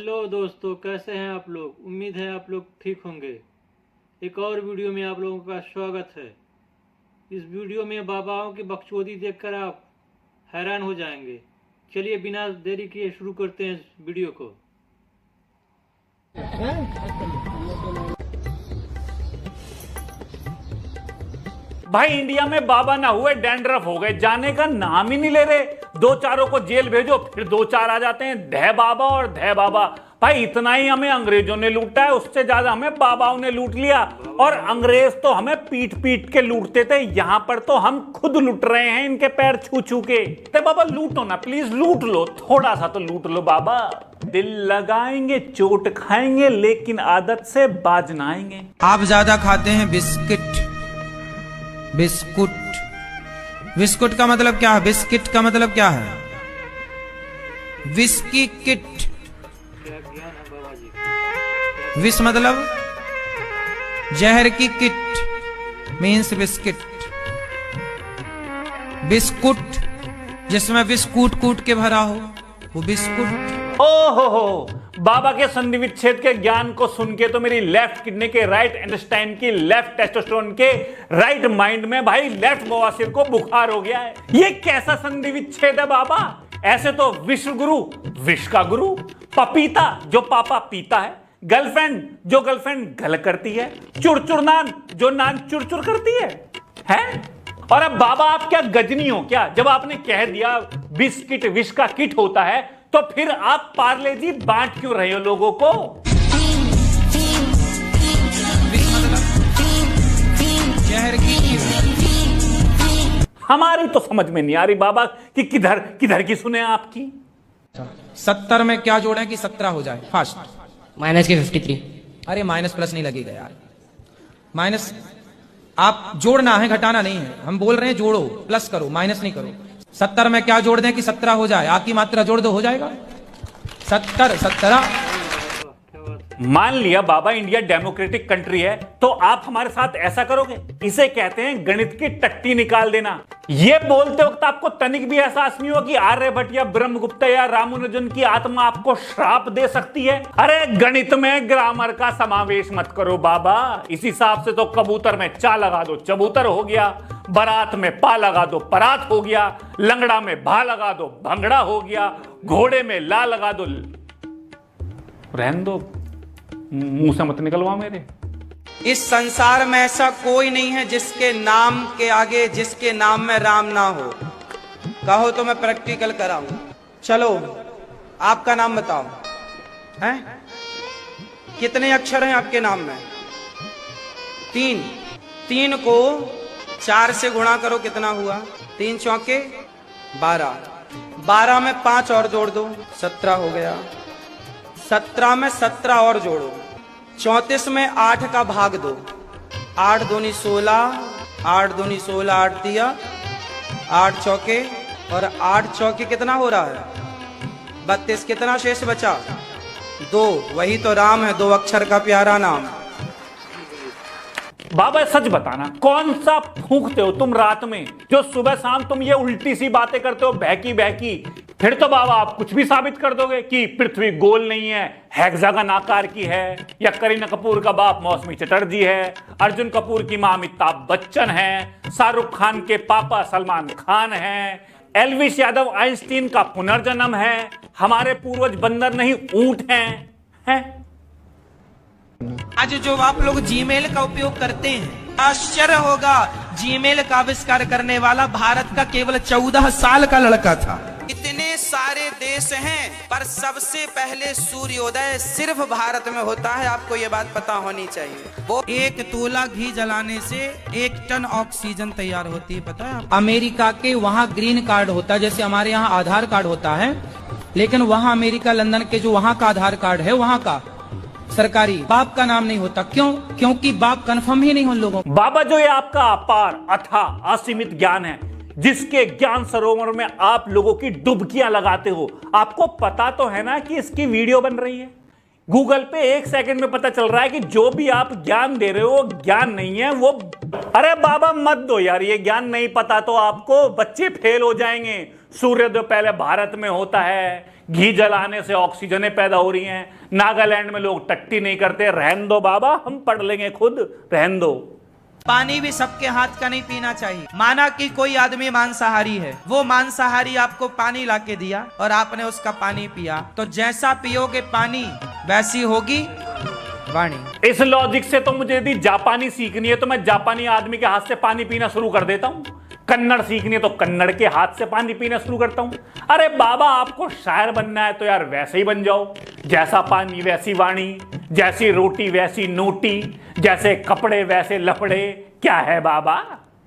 Hello दोस्तों, कैसे हैं आप लोग। उम्मीद है आप लोग ठीक होंगे। एक और वीडियो में आप लोगों का स्वागत है। इस वीडियो में बाबाओं की बकचोदी देखकर आप हैरान हो जाएंगे। चलिए बिना देरी किए शुरू करते हैं इस वीडियो को। भाई इंडिया में बाबा ना हुए डैंड्रफ हो गए, जाने का नाम ही नहीं ले रहे। दो चारों को जेल भेजो, फिर दो चार आ जाते हैं धै बाबा और धै बाबा। भाई इतना ही हमें अंग्रेजों ने लूटा है, उससे ज्यादा हमें बाबाओं ने लूट लिया। और अंग्रेज तो हमें पीट पीट के लूटते थे, यहां पर तो हम खुद लूट रहे हैं इनके पैर छू छू के। तो बाबा लूटो ना, प्लीज लूट लो, थोड़ा सा तो लूट लो बाबा। दिल लगाएंगे, चोट खाएंगे, लेकिन आदत से बाज ना आएंगे। आप ज्यादा खाते हैं बिस्किट। बिस्कुट, बिस्कुट का मतलब क्या है? बिस्किट का मतलब क्या है? Whisky kit. क्या ज्ञान है बाबा जी। विष मतलब जहर की किट मीन्स बिस्किट। बिस्कुट जिसमें विष कूट कूट के भरा हो वो बिस्कुट। ओहो, बाबा के संधि विच्छेद के ज्ञान को सुन के तो मेरी लेफ्ट किडनी के राइट इंटेस्टाइन की लेफ्ट टेस्टोस्टेरोन के राइट माइंड में भाई लेफ्ट बवासीर को बुखार हो गया है। ये कैसा संधि विच्छेद है बाबा? ऐसे तो विश्व गुरु विश्व का गुरु, पपीता जो पापा पीता है, गर्लफ्रेंड जो गर्लफ्रेंड गल करती है, चुरचुर नान जो नान चुरचुर करती है? और अब बाबा आप क्या गजनी हो क्या? जब आपने कह दिया बिस्किट विष का किट होता है, तो फिर आप पार्ले जी बांट क्यों रहे हो लोगों को? जहर की हमारी तो समझ में नहीं आ रही बाबा कि किधर किधर की सुने आपकी। 70 में क्या जोड़े कि 17 हो जाए फास्ट? माइनस के 53। अरे माइनस प्लस नहीं लगेगा यार। माइनस आप जोड़ना है, घटाना नहीं है। हम बोल रहे हैं जोड़ो, प्लस करो, माइनस नहीं करो। 70 में क्या जोड़ दें कि 17 हो जाए? आ की मात्रा जोड़ दो, हो जाएगा 70 17। मान लिया बाबा इंडिया डेमोक्रेटिक कंट्री है, तो आप हमारे साथ ऐसा करोगे? इसे कहते हैं गणित की टट्टी निकाल देना। ये बोलते वक्त आपको तनिक भी एहसास नहीं हुआ कि आर्यभट्ट या ब्रह्मगुप्त या रामानुजन की आत्मा आपको श्राप दे सकती है? अरे गणित में ग्रामर का समावेश मत करो बाबा। इस हिसाब से तो कबूतर में चा लगा दो चबूतर हो गया, बारात में पा लगा दो परात हो गया, लंगड़ा में भा लगा दो भंगड़ा हो गया, घोड़े में ला लगा दो। रहने दो, मुंह से मत निकलवा मेरे। इस संसार में ऐसा कोई नहीं है जिसके नाम के आगे जिसके नाम में राम ना हो। कहो तो मैं प्रैक्टिकल कराऊं। चलो आपका नाम बताओ, हैं? कितने अक्षर हैं आपके नाम में? 3। 3 को 4 से गुणा करो, कितना हुआ? 3 चौके 12। 12 में 5 और जोड़ दो, 17 हो गया। 17 में 17 और जोड़ो, 34 में 8 का भाग दो, 8 दूनी 16, 8 दूनी 16, 8 दिया, 8 चौके और 8 चौके कितना हो रहा है? 32। कितना शेष बचा? 2। वही तो राम है, 2 अक्षर का प्यारा नाम। बाबा सच बताना, कौन सा फूंकते हो तुम रात में जो सुबह शाम तुम ये उल्टी सी बातें करते हो बहकी बहकी? फिर तो बाबा आप कुछ भी साबित कर दोगे कि पृथ्वी गोल नहीं है, हेक्सागन आकार की है, या करीना कपूर का बाप मौसमी चटर्जी है, अर्जुन कपूर की मां अमिताभ बच्चन है, शाहरुख खान के पापा सलमान खान हैं, एल्विस यादव आइंस्टीन का पुनर्जन्म है, हमारे पूर्वज बंदर नहीं ऊंट हैं? आज जो आप लोग जीमेल का उपयोग करते हैं, आश्चर्य होगा, जीमेल का आविष्कार करने वाला भारत का केवल 14 साल का लड़का था। इतने सारे देश हैं पर सबसे पहले सूर्योदय सिर्फ भारत में होता है। आपको ये बात पता होनी चाहिए। वो 1 तोला घी जलाने से 1 टन ऑक्सीजन तैयार होती है, पता है? अमेरिका के वहाँ ग्रीन कार्ड होता है, जैसे हमारे यहाँ आधार कार्ड होता है, लेकिन वहाँ अमेरिका लंदन के जो वहाँ का आधार कार्ड है, वहाँ का सरकारी, बाप का नाम नहीं होता। क्यों? क्योंकि बाप कंफर्म ही नहीं उन लोगों। बाबा जो ये आपका अपार अथाह असीमित ज्ञान है, जिसके ज्ञान सरोवर में आप लोगों की डुबकियां लगाते हो, आपको पता तो है ना कि इसकी वीडियो बन रही है? गूगल पे 1 सेकंड में पता चल रहा है कि जो भी आप ज्ञान दे रहे हो ज्ञान नहीं है वो। अरे बाबा मत दो यार, ये ज्ञान नहीं पता तो आपको, बच्चे फेल हो जाएंगे। सूर्योदय पहले भारत में होता है, घी जलाने से ऑक्सीजनें पैदा हो रही हैं, नागालैंड में लोग टट्टी नहीं करते। रहन दो बाबा, हम पढ़ लेंगे खुद, रहन दो। पानी भी सबके हाथ का नहीं पीना चाहिए। माना कि कोई आदमी मांसाहारी है, वो मांसाहारी आपको पानी लाके दिया और आपने उसका पानी पिया, तो जैसा पियोगे पानी वैसी होगी वाणी। इस लॉजिक से तो मुझे यदि जापानी सीखनी है तो मैं जापानी आदमी के हाथ से पानी पीना शुरू कर देता हूं। कन्नड़ सीखनी है तो कन्नड़ के हाथ से पानी पीना शुरू करता हूं। अरे बाबा, आपको शायर बनना है तो यार वैसे ही बन जाओ। जैसा पानी वैसी वाणी, जैसी रोटी वैसी नोटी, जैसे कपड़े वैसे लफड़े। क्या है बाबा?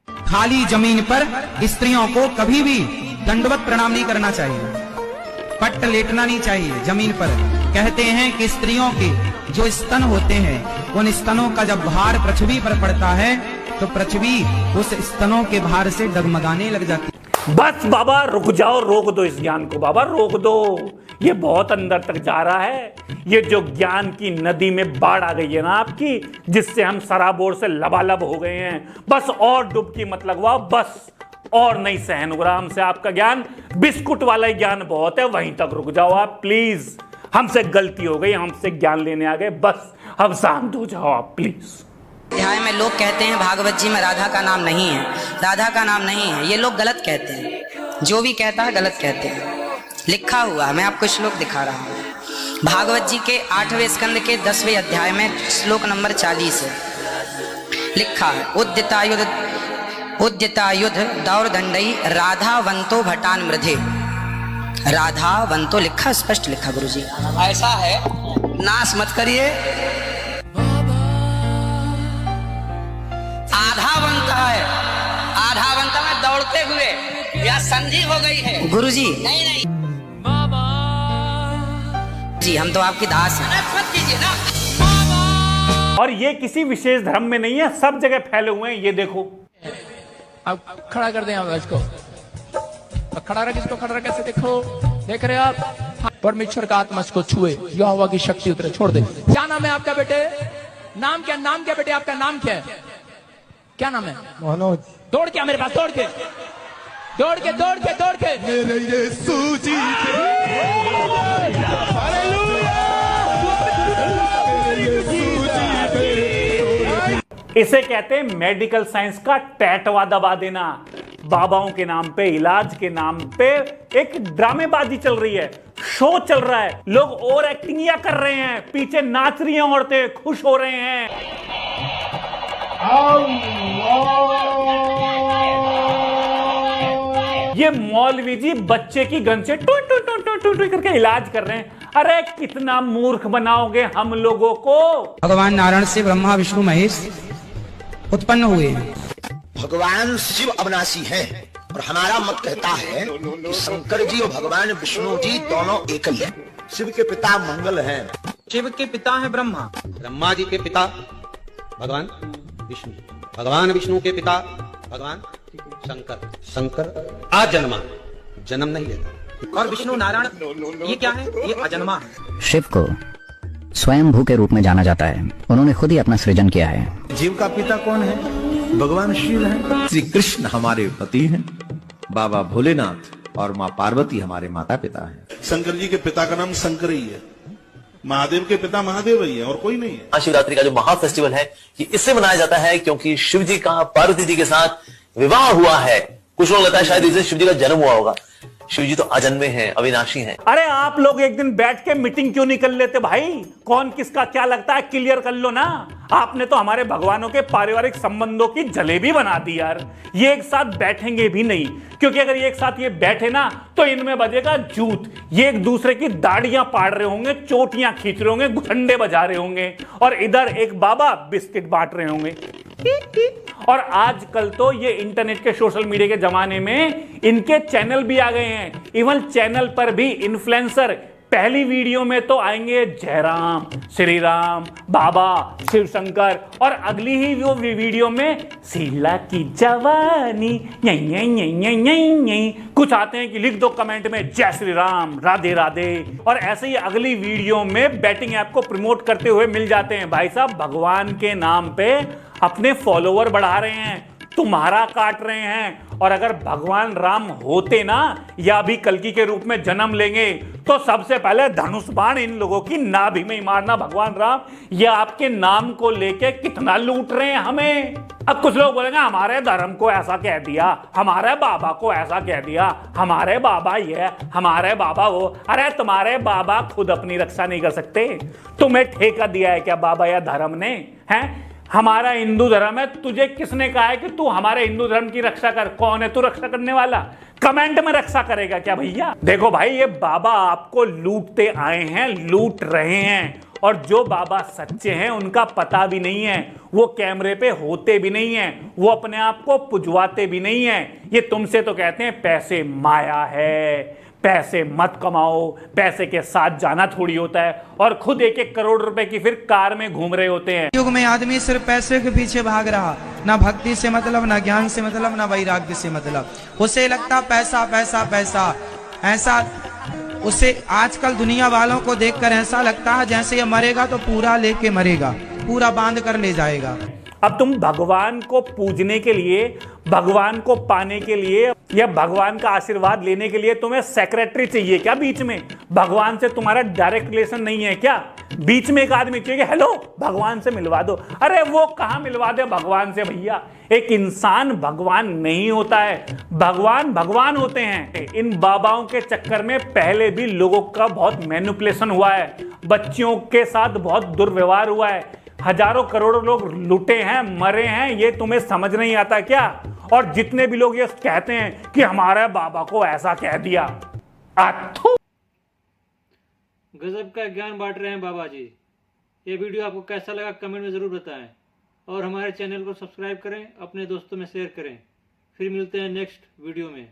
खाली जमीन पर स्त्रियों को कभी भी दंडवत प्रणाम नहीं करना चाहिए, पट्ट लेटना नहीं चाहिए जमीन पर। कहते हैं कि स्त्रियों के जो स्तन होते हैं, उन स्तनों का जब भार पृथ्वी पर पड़ता है तो पृथ्वी उस स्तनों के भार से डगमगाने लग जाती है। बस बाबा रुक जाओ, रोक दो इस ज्ञान को बाबा, रोक दो। ये बहुत अंदर तक जा रहा है। ये जो ज्ञान की नदी में बाढ़ आ गई है ना आपकी, जिससे हम सराबोर से लबालब हो गए हैं, बस और डुबकी मत लगवाओ, बस और नहीं सहन हो रहा हमसे आपका ज्ञान। बिस्कुट वाला ही ज्ञान बहुत है, वहीं तक रुक जाओ आप प्लीज। हमसे गलती हो गई, हमसे ज्ञान लेने आ गए, बस अब शांत हो जाओ आप प्लीज। अध्याय में लोग कहते हैं भागवत जी में राधा का नाम नहीं है, राधा का नाम नहीं है। ये लोग गलत कहते हैं, जो भी कहता है गलत कहते हैं। लिखा हुआ है, मैं आपको श्लोक दिखा रहा हूँ। भागवत जी के 8वें स्कंद के 10वें अध्याय में श्लोक नंबर 40 है। लिखा है, उद्यतायुध दौरदंडई राधावंतो भटान मृधे। राधावंतो लिखा, स्पष्ट लिखा गुरुजी। ऐसा है, नाश मत करिए। आधावंत है, आधावंत में दौड़ते हुए या संधि हो गई है गुरुजी। नहीं नहीं जी, हम तो आपकी दास हैं, मत कीजिए ना। और ये किसी विशेष धर्म में नहीं है, सब जगह फैले हुए हैं। ये देखो, आप खड़ा कर दें इसको, खड़ा रख, इसको खड़ा रख, कैसे देखो, देख रहे आप। परमेश्वर का आत्मा इसको छुए, यहोवा की शक्ति उतरे, छोड़ दे। क्या नाम है आपका बेटे? नाम क्या? नाम क्या बेटे? आपका नाम क्या है? क्या नाम है? मनोज। दौड़ के मेरे पास, दौड़ के दौड़ के दौड़ के दौड़ के मेरे यीशु जी इसे कहते हैं मेडिकल साइंस का टैटवा दबा देना। बाबाओं के नाम पे, इलाज के नाम पे एक ड्रामेबाजी चल रही है, शो चल रहा है। लोग और एक्टिंग या कर रहे हैं, पीछे नाच रही हैं औरतें, खुश हो रहे हैं। ये मौलवी जी बच्चे की गन से टू टू टू टू टू टू करके इलाज कर रहे हैं। अरे कितना मूर्ख बनाओगे हम लोगों को। भगवान नारायण से ब्रह्मा विष्णु महेश उत्पन्न हुए हैं। भगवान शिव अविनाशी हैं और हमारा मत कहता है कि शंकर जी और भगवान विष्णु जी दोनों एक ही हैं। शिव के पिता मंगल हैं। शिव के पिता है ब्रह्मा, ब्रह्मा जी के पिता भगवान विष्णु, भगवान विष्णु के पिता भगवान शंकर, शंकर अजन्मा, जन्म नहीं लेता। और विष्णु नारायण ये क्या है? ये अजन्मा है। शिव को स्वयं भू के रूप में जाना जाता है, उन्होंने खुद ही अपना सृजन किया है। जीव का पिता कौन है? भगवान शिव है। श्री कृष्ण हमारे पति हैं, बाबा भोलेनाथ और माँ पार्वती हमारे माता पिता हैं। शंकर जी के पिता का नाम शंकर ही है, महादेव के पिता महादेव ही है और कोई नहीं है। महाशिवरात्रि का जो महा फेस्टिवल है ये इससे मनाया जाता है क्योंकि शिव जी का पार्वती जी के साथ विवाह हुआ है। कुछ लोग लगता है शायद इससे शिव जी का जन्म हुआ होगा। शिव जी तो अजन्मे हैं, अविनाशी हैं। अरे आप लोग एक दिन बैठ के मीटिंग क्यों नहीं कर लेते भाई? कौन किसका क्या लगता है क्लियर कर लो ना। आपने तो हमारे भगवानों के पारिवारिक संबंधों की जलेबी बना दी यार। ये एक साथ बैठेंगे भी नहीं, क्योंकि अगर ये एक साथ ये बैठे ना तो इनमें बजेगा जूत। ये एक दूसरे की दाढ़ियां पाड़ रहे होंगे, चोटियां खींच रहे होंगे, घंटे बजा रहे होंगे, और इधर एक बाबा बिस्किट बांट रहे होंगे। और आजकल तो ये इंटरनेट के सोशल मीडिया के जमाने में इनके चैनल भी आ गए हैं। इवन चैनल पर भी इन्फ्लुएंसर पहली वीडियो में तो आएंगे जयराम, श्री राम, बाबा, शिव शंकर, और अगली ही वो वीडियो में शीला की जवानी कुछ आते हैं कि लिख दो कमेंट में जय श्री राम, राधे राधे। और ऐसे ही अगली वीडियो में बैटिंग ऐप को प्रमोट करते हुए मिल जाते हैं। भाई साहब, भगवान के नाम पे अपने फॉलोवर बढ़ा रहे हैं, तुम्हारा काट रहे हैं, और अगर भगवान राम होते ना या भी कल्कि के रूप में जन्म लेंगे तो सबसे पहले धनुष बाण इन लोगों की नाभि में ही मारना। भगवान राम ये आपके नाम को लेके कितना लूट रहे हैं हमें। अब कुछ लोग बोलेंगे हमारे धर्म को ऐसा कह दिया, हमारे बाबा को ऐसा कह दिया, हमारे बाबा ये, हमारे बाबा वो। अरे तुम्हारे बाबा खुद अपनी रक्षा नहीं कर सकते, तुम्हें ठेका दिया है क्या बाबा या धर्म ने? हैं हमारा हिंदू धर्म है, तुझे किसने कहा है कि तू हमारे हिंदू धर्म की रक्षा कर? कौन है तू रक्षा करने वाला? कमेंट में रक्षा करेगा क्या भैया? देखो भाई ये बाबा आपको लूटते आए हैं, लूट रहे हैं, और जो बाबा सच्चे हैं उनका पता भी नहीं है, वो कैमरे पे होते भी नहीं है, वो अपने आप को पुजवाते भी नहीं है। ये तुमसे तो कहते हैं पैसे माया है, पैसे मत कमाओ, पैसे के साथ जाना थोड़ी होता है, और खुद 1-1 करोड़ रुपए की फिर कार में घूम रहे होते हैं। युग में आदमी सिर्फ पैसे के पीछे भाग रहा, ना भक्ति से मतलब, ना ज्ञान से मतलब, ना वैराग्य से मतलब। उसे लगता पैसा पैसा पैसा, ऐसा उसे आजकल दुनिया वालों को देखकर ऐसा लगता है जैसे ये मरेगा तो पूरा लेके मरेगा, पूरा बांध कर ले जाएगा। अब तुम भगवान को पूजने के लिए, भगवान को पाने के लिए या भगवान का आशीर्वाद लेने के लिए तुम्हें सेक्रेटरी चाहिए क्या बीच में? भगवान से तुम्हारा डायरेक्ट रिलेशन नहीं है क्या? बीच में एक आदमी चाहिए, हेलो भगवान से मिलवा दो। अरे वो कहां मिलवा दे भगवान से भैया? एक इंसान भगवान नहीं होता है, भगवान भगवान होते हैं। इन बाबाओं के चक्कर में पहले भी लोगों का बहुत मैनिपुलेशन हुआ है, बच्चियों के साथ बहुत दुर्व्यवहार हुआ है, हजारों करोड़ों लोग लूटे हैं, मरे हैं। ये तुम्हें समझ नहीं आता क्या? और जितने भी लोग ये कहते हैं कि हमारे बाबा को ऐसा कह दिया, गजब का ज्ञान बांट रहे हैं बाबा जी। ये वीडियो आपको कैसा लगा कमेंट में ज़रूर बताएं, और हमारे चैनल को सब्सक्राइब करें, अपने दोस्तों में शेयर करें। फिर मिलते हैं नेक्स्ट वीडियो में।